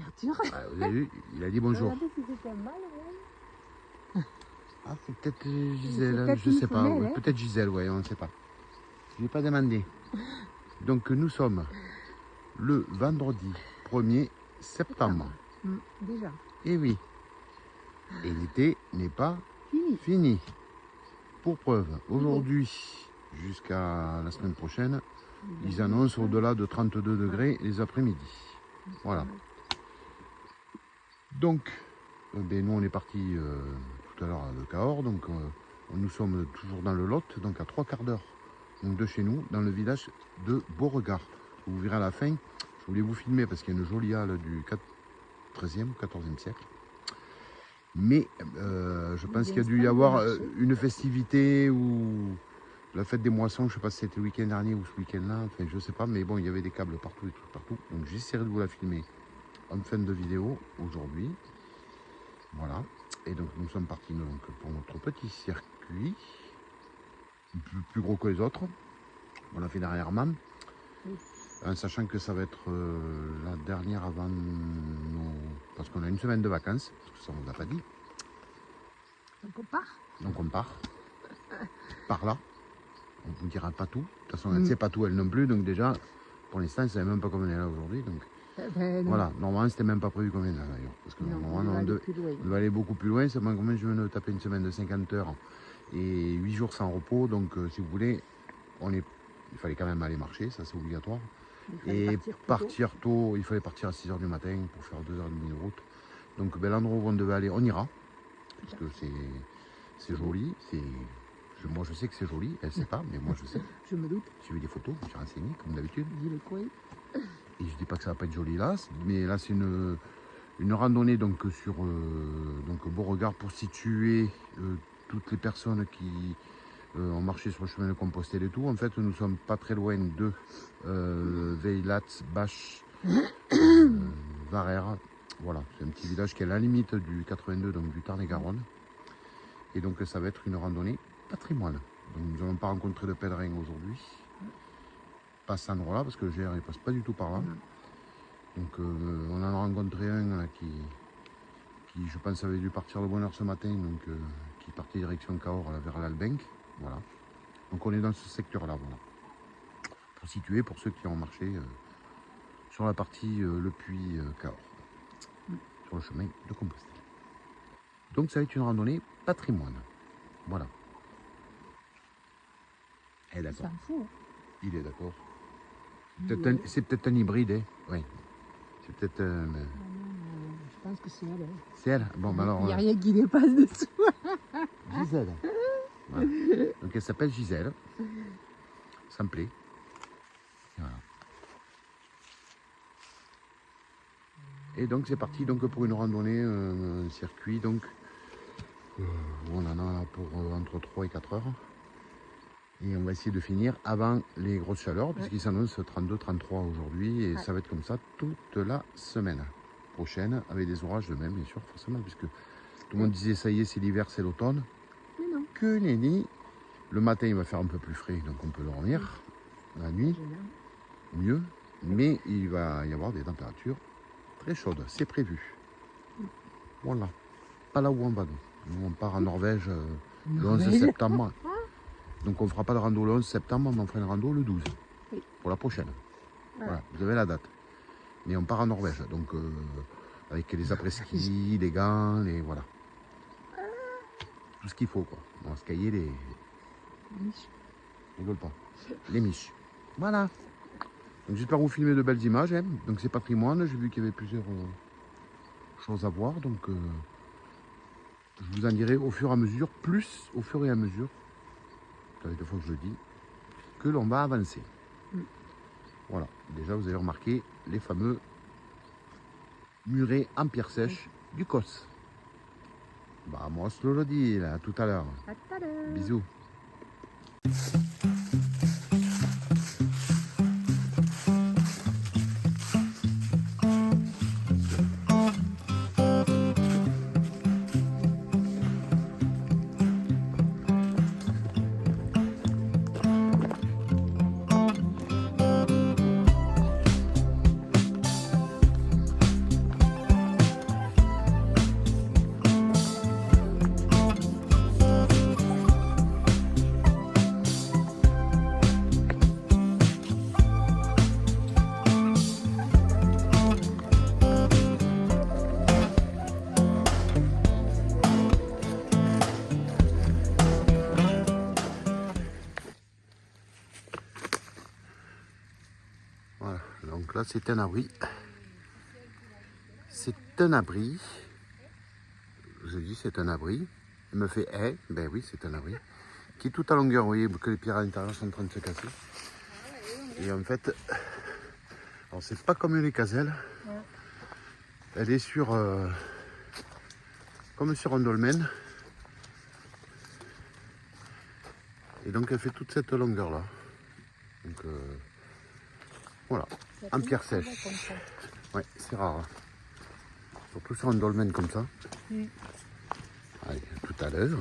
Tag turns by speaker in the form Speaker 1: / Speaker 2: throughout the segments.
Speaker 1: Arthur.
Speaker 2: Ah, vous avez vu, il a dit bonjour.
Speaker 1: Regardez si c'était un mâle, ouais.
Speaker 2: Ah, c'est peut-être Gisèle,
Speaker 1: peut-être
Speaker 2: je
Speaker 1: une
Speaker 2: sais pas.
Speaker 1: femelle,
Speaker 2: Ouais,
Speaker 1: hein.
Speaker 2: peut-être Gisèle, ouais, on ne sait pas. Je n'ai pas demandé. Donc nous sommes le vendredi 1er septembre.
Speaker 1: Déjà.
Speaker 2: Et oui. Et l'été n'est pas
Speaker 1: Fini.
Speaker 2: fini. Pour preuve, aujourd'hui jusqu'à la semaine prochaine, ils annoncent au-delà de 32 degrés les après-midi. Voilà. Donc, ben, nous on est parti tout à l'heure de Cahors, donc nous sommes toujours dans le Lot, donc à 3/4 d'heure donc, de chez nous, dans le village de Beauregard. Vous verrez à la fin, je voulais vous filmer parce qu'il y a une jolie halle du 13e ou 14e siècle. Mais je pense qu'il y a dû y avoir une festivité ou la fête des moissons, je ne sais pas si c'était le week-end dernier ou ce week-end-là, enfin je ne sais pas, mais bon, il y avait des câbles partout et tout partout. Donc j'essaierai de vous la filmer en fin de vidéo aujourd'hui. Voilà. Et donc nous sommes partis donc, pour notre petit circuit, plus gros que les autres. On l'a fait dernièrement, en sachant que ça va être la dernière avant nos... Parce qu'on a une semaine de vacances, parce que ça on ne vous a pas dit.
Speaker 1: Donc on part.
Speaker 2: Donc on part par là. On ne vous dira pas tout. De toute façon, elle ne sait pas tout, elle non plus. Donc déjà, pour l'instant, elle ne savait même pas comment on est là aujourd'hui. Donc voilà, normalement, c'était même pas prévu qu'on vienne là d'ailleurs. Parce que normalement, on doit aller beaucoup plus loin. Seulement, quand même, je viens de taper une semaine de 50 heures et 8 jours sans repos. Donc si vous voulez, il fallait quand même aller marcher, ça c'est obligatoire. Et partir tôt, il fallait partir à 6 h du matin pour faire 2h30 de route. Donc ben, l'endroit où on devait aller, on ira. Parce que c'est joli. Moi je sais que c'est joli, elle ne sait pas, mais moi je sais.
Speaker 1: Je me doute.
Speaker 2: J'ai vu des photos, j'ai renseigné comme d'habitude.
Speaker 1: Dis le coin.
Speaker 2: Et je dis pas que ça va pas être joli là, mais là c'est une randonnée donc sur donc Beauregard pour situer toutes les personnes qui ont marché sur le chemin de Compostelle et tout. En fait, nous sommes pas très loin de Veilat, Bâche, Varère. Voilà, c'est un petit village qui est à la limite du 82, donc du Tarn-et-Garonne. Et donc ça va être une randonnée patrimoine. Donc nous n'allons pas rencontrer de pèlerins aujourd'hui. Pas à cet endroit-là, parce que le GR ne passe pas du tout par là. Donc on en a rencontré un là, qui je pense avait dû partir de bonne heure ce matin, donc qui partait direction Cahors vers l'Albenc. Voilà. Donc on est dans ce secteur-là, voilà. Pour situer, pour ceux qui ont marché sur la partie Le Puy Cahors, sur le chemin de Compostelle. Donc ça va être une randonnée patrimoine. Voilà. Elle est d'accord. Il est d'accord. C'est peut-être un hybride, hein. Oui. C'est peut-être
Speaker 1: je pense que c'est elle.
Speaker 2: C'est elle. Bon, bah alors.
Speaker 1: Il n'y a rien qui dépasse dessous.
Speaker 2: Gisèle. Voilà. Donc elle s'appelle Gisèle. Ça me plaît. Voilà. Et donc c'est parti donc pour une randonnée, un circuit donc où on en a pour entre 3 et 4 heures. Et on va essayer de finir avant les grosses chaleurs, puisqu'il s'annonce 32-33 aujourd'hui, et ça va être comme ça toute la semaine prochaine, avec des orages de même, bien sûr, forcément, puisque tout le monde disait ça y est, c'est l'hiver, c'est l'automne.
Speaker 1: Mais non.
Speaker 2: Que nenni. Le matin, il va faire un peu plus frais, donc on peut dormir. La nuit, mieux, mais il va y avoir des températures très chaudes, c'est prévu. Voilà, pas là où on va, nous. Nous, on part en Norvège le 11 septembre. Donc on ne fera pas de rando le 11 septembre, mais on fera une rando le 12, pour la prochaine. Voilà, vous avez la date. Mais on part en Norvège, donc avec les après-ski, les gants, les voilà. Tout ce qu'il faut, quoi. On va se cailler les
Speaker 1: miches.
Speaker 2: Rigole pas. Les miches. Voilà. Donc j'espère vous filmer de belles images. Hein. Donc c'est patrimoine, j'ai vu qu'il y avait plusieurs choses à voir. Donc je vous en dirai au fur et à mesure, plus au fur et à mesure. Ça fait 2 fois que je le dis, que l'on va avancer. Voilà, déjà vous avez remarqué les fameux murets en pierre sèche du COS. Bah moi je le dis là, tout à l'heure. Bisous. Donc là c'est un abri. C'est un abri. Je dis c'est un abri. Il me fait hey, ben oui c'est un abri. Qui est tout à longueur, vous voyez que les pierres à l'intérieur sont en train de se casser. Et en fait, alors c'est pas comme les caselles. Elle est sur comme sur un dolmen. Et donc elle fait toute cette longueur là. Donc voilà, en pierre sèche. Ouais, c'est rare. Hein. Surtout sur un dolmen comme ça. Allez, à tout à l'heure.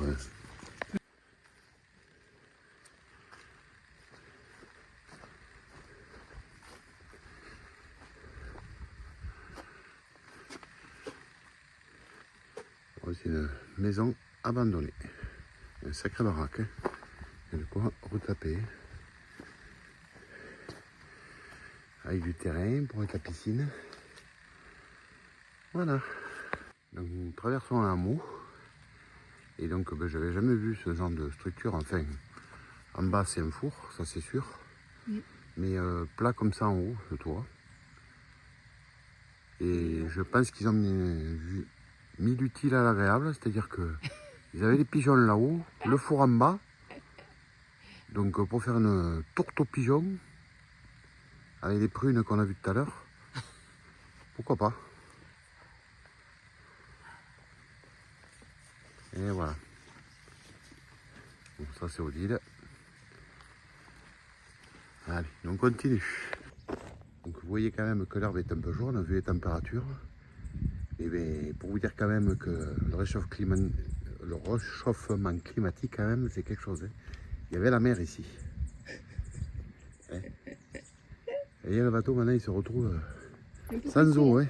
Speaker 2: C'est une maison abandonnée. Un sacré baraque. Hein. Il y a de quoi retaper. Avec du terrain pour mettre la piscine. Voilà. Donc nous traversons un hameau. Et donc ben, j'avais jamais vu ce genre de structure. Enfin, en bas c'est un four, ça c'est sûr. Mais plat comme ça en haut, le toit. Et je pense qu'ils ont mis l'utile à l'agréable, c'est-à-dire que ils avaient les pigeons là-haut, le four en bas. Donc pour faire une tourte aux pigeons, avec les prunes qu'on a vues tout à l'heure, pourquoi pas. Et voilà. Bon, ça c'est Odile. Allez, on continue. Donc vous voyez quand même que l'herbe est un peu jaune, vu les températures. Et bien, pour vous dire quand même que le réchauffement climatique quand même, c'est quelque chose. Hein. Il y avait la mer ici. Hein. Et le bateau maintenant il se retrouve sans eau. Hein.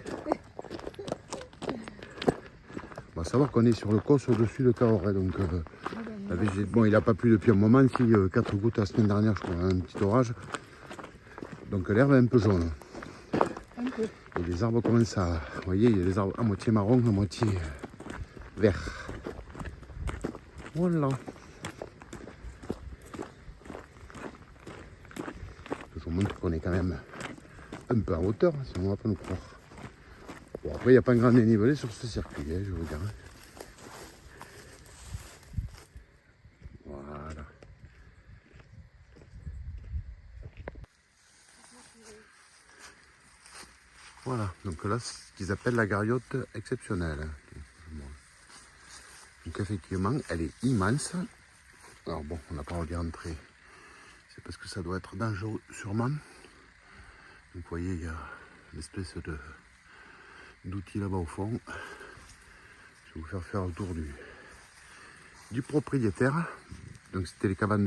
Speaker 2: On va savoir qu'on est sur le Causse au-dessus de Cahors. Hein, donc bon, il n'a pas plu depuis un moment, si 4 gouttes la semaine dernière, je crois, un petit orage. Donc l'herbe est un peu jaune. Et les arbres commencent à... Vous voyez, il y a des arbres à moitié marron, à moitié vert. Voilà. Je vous montre qu'on est quand même un peu en hauteur, sinon on ne va pas nous croire. Bon, après, il n'y a pas un grand dénivelé sur ce circuit, hein, je vous dire. Voilà. Voilà, donc là, c'est ce qu'ils appellent la gariote exceptionnelle. Donc effectivement, elle est immense. Alors bon, on n'a pas envie d'entrer. C'est parce que ça doit être dangereux sûrement. Donc vous voyez, il y a l'espèce d'outil là-bas au fond. Je vais vous faire le tour du propriétaire. Donc c'était les cabanes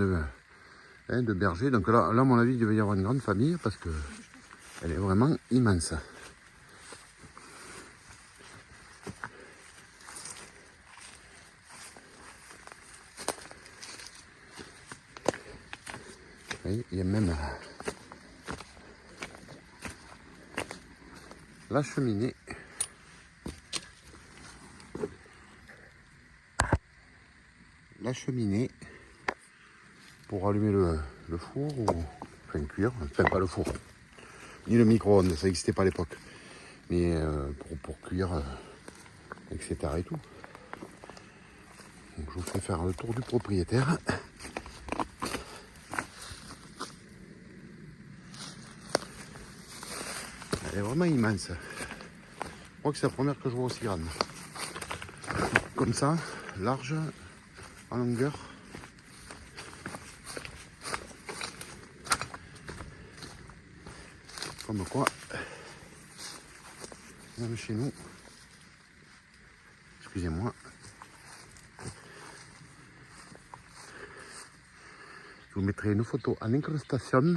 Speaker 2: de berger. Donc là, à mon avis, il devait y avoir une grande famille parce que elle est vraiment immense. Et il y a même la cheminée. La cheminée pour allumer le four ou enfin cuire, enfin pas le four, ni le micro-ondes, ça n'existait pas à l'époque, mais pour cuire, etc. et tout. Donc, je vous fais faire le tour du propriétaire. Elle est vraiment immense. Je crois que c'est la première que je vois aussi grande. Comme ça, large, en longueur. Comme quoi, même chez nous, excusez-moi, je vous mettrai une photo en incrustation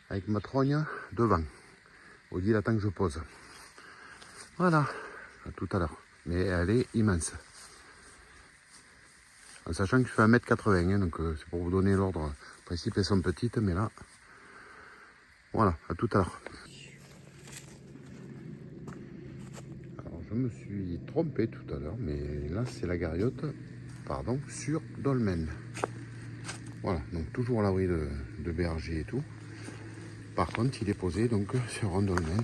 Speaker 2: avec ma trogne devant. Odile attend que je pose. Voilà, à tout à l'heure. Mais elle est immense. En sachant que je fais 1m80, hein, donc c'est pour vous donner l'ordre. En principe, elles sont petites, mais là, voilà, à tout à l'heure. Alors, je me suis trompé tout à l'heure, mais là, c'est la gariote, pardon, sur dolmen. Voilà, donc toujours à l'abri de berger et tout. Par contre, il est posé donc sur un dolmen.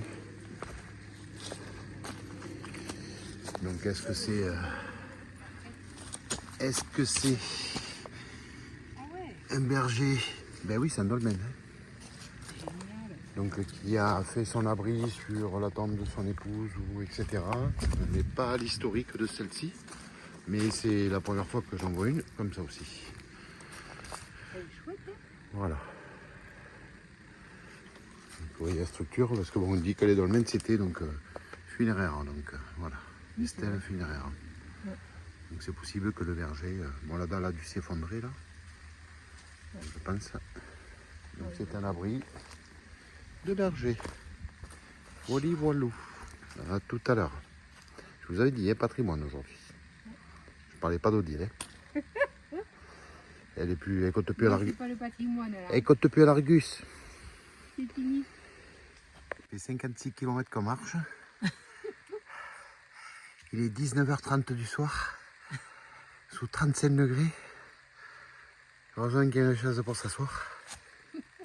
Speaker 2: Donc est-ce que c'est un berger? Ben oui, c'est un dolmen. Donc qui a fait son abri sur la tombe de son épouse ou etc. Je n'ai pas l'historique de celle-ci, mais c'est la première fois que j'en vois une comme ça aussi. Voilà. Donc, vous voyez la structure, parce que bon, on dit que les dolmens c'était donc funéraire, donc voilà, les stèles funéraires.
Speaker 1: Ouais.
Speaker 2: Donc c'est possible que le verger, bon la dalle a dû s'effondrer là, je pense. Donc c'est un abri de berger. Voilà, voilou. À tout à l'heure. Je vous avais dit, il y a patrimoine aujourd'hui. Je ne parlais pas d'Odile. Hein. Elle compte plus à l'Argus.
Speaker 1: pas le patrimoine là.
Speaker 2: Elle compte plus à l'Argus.
Speaker 1: C'est fini.
Speaker 2: Ça fait 56 km qu'on marche. Il est 19h30 du soir. Sous 35 degrés. Heureusement qu'il y a une chaise pour s'asseoir.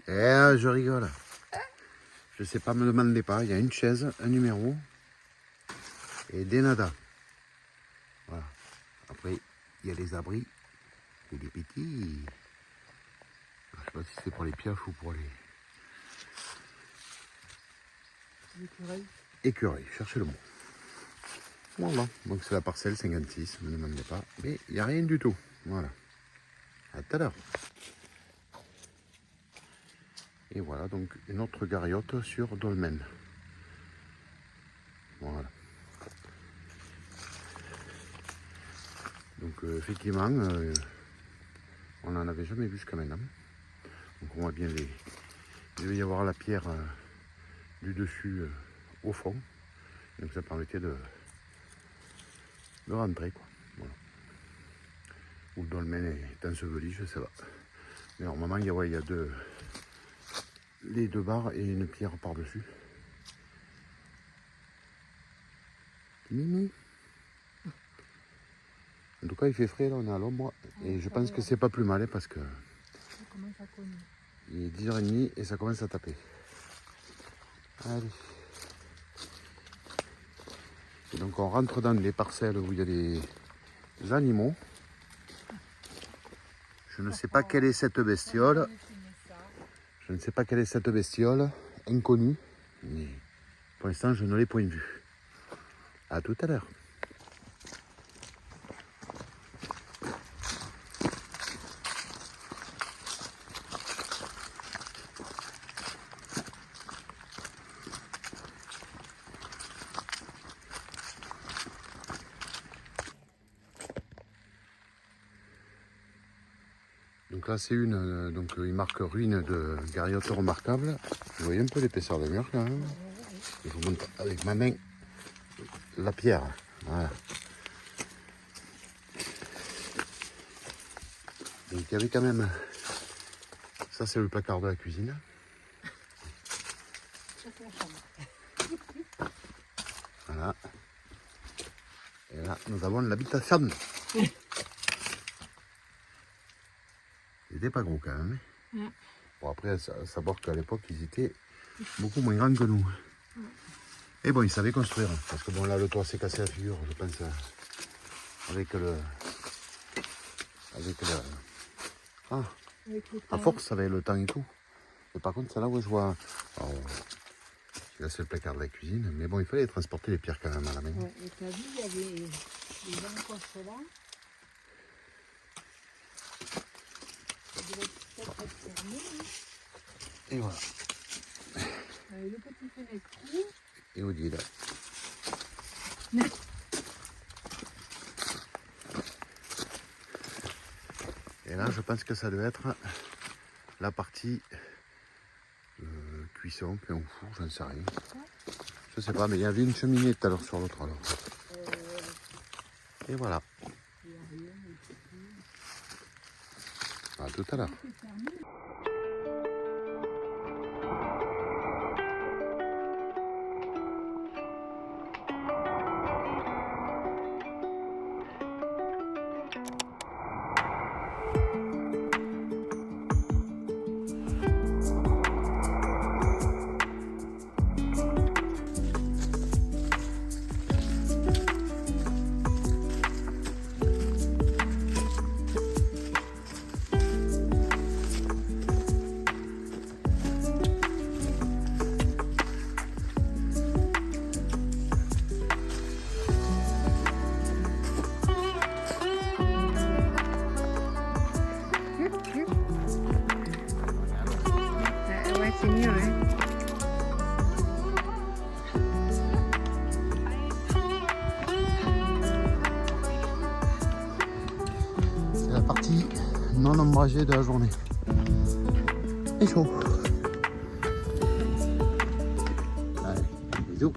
Speaker 2: Eh, je rigole. Je sais pas, me demandez pas. Il y a une chaise, un numéro et des nadas. Voilà. Après, il y a les abris et les petits. Je sais pas si c'est pour les pioches ou pour les écureuils. Cherchez le mot. Voilà. Donc c'est la parcelle 56. Ne me demandez pas. Mais il n'y a rien du tout. Voilà. À tout à l'heure. Et voilà donc une autre gariote sur dolmen. Voilà. Donc effectivement, on n'en avait jamais vu jusqu'à maintenant. Donc on voit bien les... Il devait y avoir la pierre du dessus au fond. Donc ça permettait de rentrer quoi. Voilà. Ou le dolmen est enseveli, je sais pas. Mais normalement il y a les deux barres et une pierre par-dessus. Mimi. En tout cas, il fait frais, là, on est à l'ombre. Et je pense que c'est pas plus mal, hein, parce que il est 10h30 et ça commence à taper. Allez. Et donc, on rentre dans les parcelles où il y a des animaux. Je ne sais pas quelle est cette bestiole. Je ne sais pas quelle est cette bestiole, inconnue. Mais pour l'instant, je ne l'ai point vue. À tout à l'heure. Donc là c'est une, donc il marque ruine de gariote remarquable. Vous voyez un peu l'épaisseur des murs quand même. Je vous montre avec ma main la pierre. Voilà. Donc il y avait quand même, ça c'est le placard de la cuisine. Voilà. Et là nous avons l'habitation. Ils n'étaient pas gros quand même. Hein. Bon après, à savoir qu'à l'époque, ils étaient beaucoup moins grands que nous. Et bon, ils savaient construire. Parce que bon, là, le toit s'est cassé la figure, je pense, avec le... Ah, à force, avec le temps et tout. Et par contre, c'est là où je vois... Alors, là, c'est le placard de la cuisine. Mais bon, il fallait transporter les pierres quand même à la main.
Speaker 1: Ouais, et t'as vu, il y avait des encoches là.
Speaker 2: Et voilà.
Speaker 1: Le petit fenêtre.
Speaker 2: Et Odile. Et là, je pense que ça doit être la partie cuisson, pain au four, j'en sais rien. Je sais pas, mais il y avait une cheminée tout à l'heure sur l'autre alors. Et voilà. À tout à l'heure.
Speaker 1: c'est mieux, hein.
Speaker 2: C'est la partie non ombragée de la journée. Et chaud. Allez, bisous.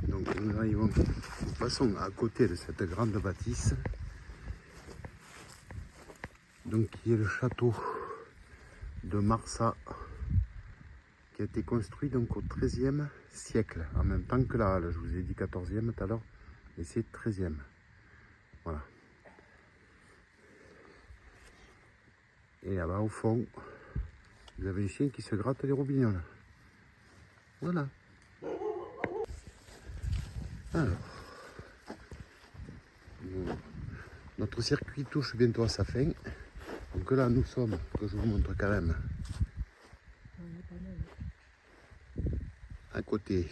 Speaker 2: Donc nous arrivons, nous passons à côté de cette grande bâtisse. Donc qui est le château de Marsat, qui a été construit donc au XIIIe siècle, en même temps que la halle. Je vous ai dit 14e tout à l'heure, et c'est 13e. Voilà. Et là-bas au fond, vous avez un chien qui se gratte les roubignoles. Voilà. Alors, notre circuit touche bientôt à sa fin. Donc là, nous sommes, que je vous montre quand même, à côté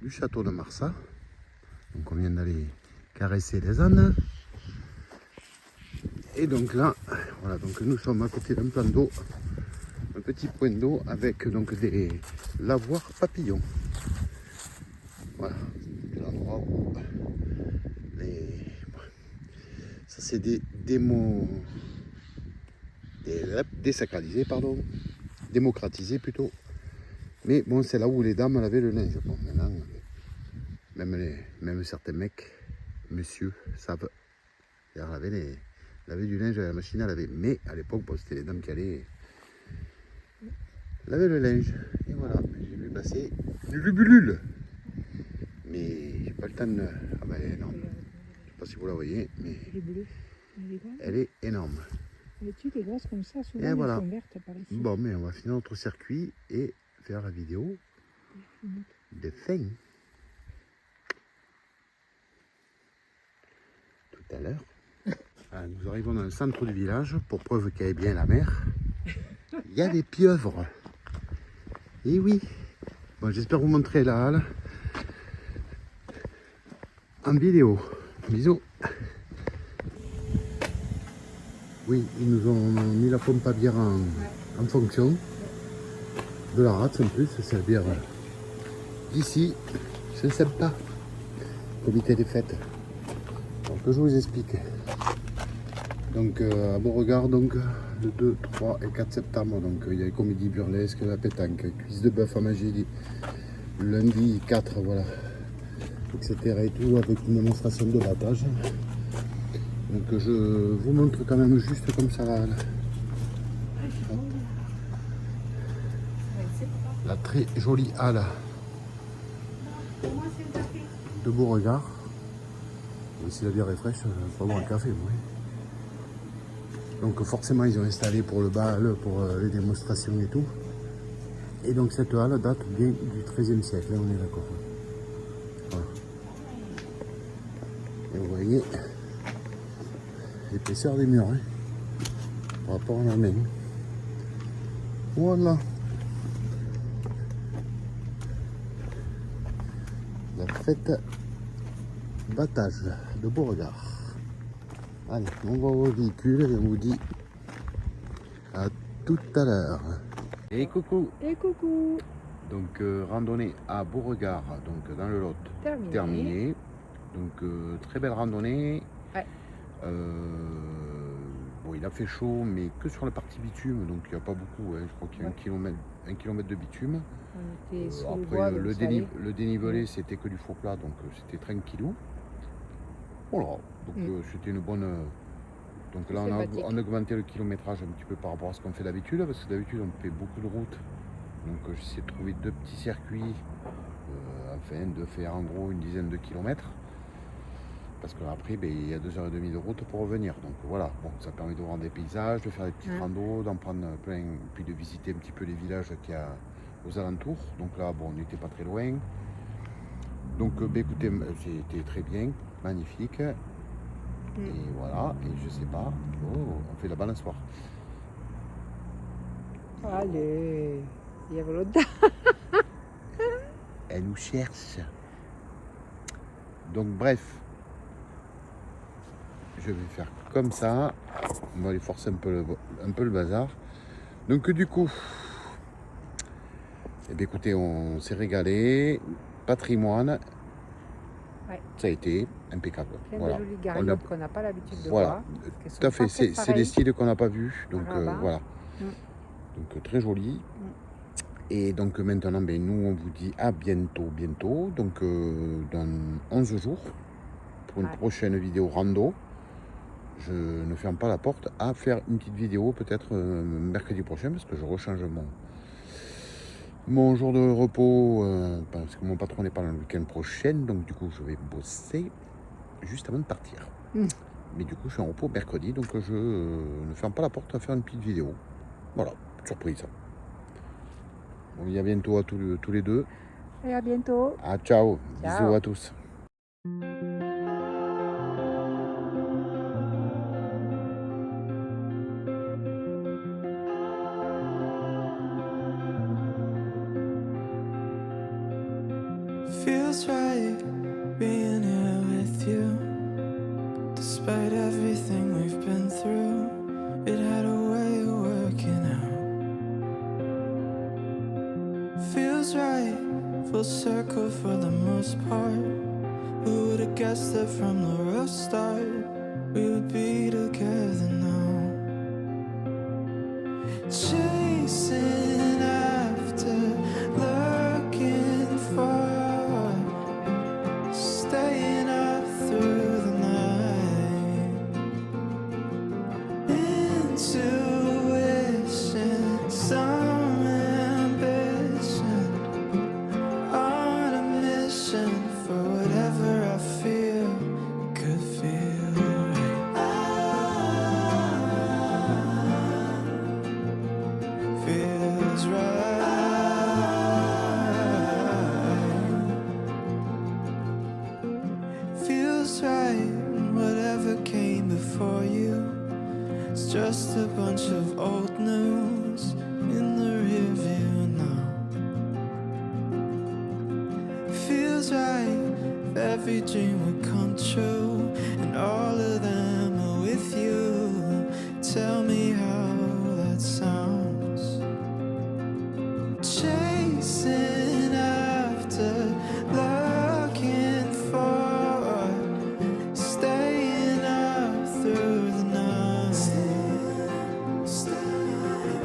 Speaker 2: du château de Marsat. Donc on vient d'aller caresser les ânes. Et donc là, voilà, donc nous sommes à côté d'un plan d'eau, un petit point d'eau avec donc des lavoirs papillons. Voilà, c'est l'endroit où ça c'est désacralisé, pardon, démocratisé plutôt. Mais bon, c'est là où les dames lavaient le linge. Bon, maintenant, même certains mecs, monsieur, savent laver du linge à la machine à laver. Mais à l'époque, bon, c'était les dames qui allaient laver le linge. Et voilà, j'ai vu passer une lubulule. Mais j'ai pas le temps de... Ah ben elle est énorme. Je sais pas si vous la voyez, mais
Speaker 1: Elle est bleue. Elle est grande.
Speaker 2: elle est énorme.
Speaker 1: Les petites et grosses comme ça, souvent
Speaker 2: Et voilà.
Speaker 1: elles sont vertes par ici.
Speaker 2: Bon, mais on va finir notre circuit et faire la vidéo de fin. Tout à l'heure. Nous arrivons dans le centre du village, pour preuve qu'il y ait bien la mer. Il y a des pieuvres. Et oui. Bon, j'espère vous montrer la halle en vidéo. Bisous. Oui, ils nous ont mis la pompe à bière en fonction de la rate en plus. C'est la bière d'ici. C'est sympa. Comité des fêtes. Donc je vous explique. Donc à Beauregard, donc le 2, 3 et 4 septembre, donc il y a les comédies burlesques, la pétanque, cuisse de bœuf à manger lundi 4, voilà, etc. et tout, avec une démonstration de battage. Donc je vous montre quand même juste comme ça la très jolie halle de Beauregard. Et si la bière est fraîche, je vais pas boire un café, oui. Donc forcément ils ont installé pour le bal, pour les démonstrations et tout. Et donc cette halle date bien du XIIIe siècle, on est d'accord. Voilà. Et vous voyez l'épaisseur des murs, hein, par rapport à la main. Voilà. La fête battage de Beauregard. Allez, on va au véhicule et on vous dit à tout à l'heure. Et coucou.
Speaker 1: Et coucou.
Speaker 2: Donc randonnée à Beauregard, donc dans le Lot, terminée. Donc très belle randonnée.
Speaker 1: Ouais.
Speaker 2: Bon, il a fait chaud, mais que sur la partie bitume, donc il n'y a pas beaucoup. Hein. Je crois qu'il y a un kilomètre de bitume.
Speaker 1: On était sous
Speaker 2: Après,
Speaker 1: le
Speaker 2: le dénivelé, c'était que du faux plat, donc c'était tranquillou. Voilà, donc c'était une bonne... Donc là, on a augmenté le kilométrage un petit peu par rapport à ce qu'on fait d'habitude, parce que d'habitude, on fait beaucoup de routes. Donc j'essaie de trouver 2 petits circuits, afin de faire en gros une dizaine de kilomètres. Parce qu'après, ben, il y a 2h30 de route pour revenir. Donc voilà, bon, ça permet de voir des paysages, de faire des petites randos, d'en prendre plein, puis de visiter un petit peu les villages qu'il y a aux alentours. Donc là, bon, on n'était pas très loin. Donc ben, écoutez, c'était très bien, magnifique. Et voilà, et je sais pas, on fait la balançoire.
Speaker 1: Allez, il y a volonté.
Speaker 2: Elle nous cherche. Donc bref, je vais faire comme ça. On va aller forcer un peu le bazar. Donc du coup, eh bien, écoutez, on s'est régalé. Patrimoine,
Speaker 1: Ouais.
Speaker 2: ça a été impeccable.
Speaker 1: Plein
Speaker 2: Voilà.
Speaker 1: de jolies
Speaker 2: On
Speaker 1: gargouilles
Speaker 2: a-
Speaker 1: qu'on n'a pas l'habitude de
Speaker 2: Voilà,
Speaker 1: voir. parce qu'elles
Speaker 2: tout
Speaker 1: sont
Speaker 2: à fait.
Speaker 1: pas faites
Speaker 2: C'est des
Speaker 1: pareil.
Speaker 2: styles qu'on n'a pas vus. Donc
Speaker 1: Rabat.
Speaker 2: voilà.
Speaker 1: Mm.
Speaker 2: Donc très joli. Et donc maintenant, ben, nous, on vous dit à bientôt, bientôt. Donc dans 11 jours, pour une
Speaker 1: Ouais.
Speaker 2: prochaine vidéo rando. Je ne ferme pas la porte à faire une petite vidéo peut-être mercredi prochain parce que je rechange mon jour de repos parce que mon patron n'est pas là le week-end prochain, donc du coup je vais bosser juste avant de partir. Mais du coup je suis en repos mercredi, donc je ne ferme pas la porte à faire une petite vidéo. Voilà, surprise. On dit à bientôt à tous les deux.
Speaker 1: Et à bientôt.
Speaker 2: Ah, ciao,
Speaker 1: Ciao.
Speaker 2: bisous à tous.
Speaker 3: Feels right being here with you. Despite everything we've been through, it had a way of working out. Feels right, full circle for the most part. Who would have guessed that from the real start we would be together now? Chasing after, looking for, staying up through the night. Intuition, some ambition, on a mission for whatever I feel could feel right. Feels right. Feels right. Whatever came before you, it's just a bunch of old news in the rear view now. Feels right, if every dream would come true, and all of them are with you. Tell me how that sounds. Chasing after, looking for, staying up through the night.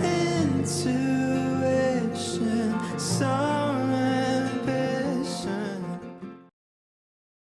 Speaker 3: Into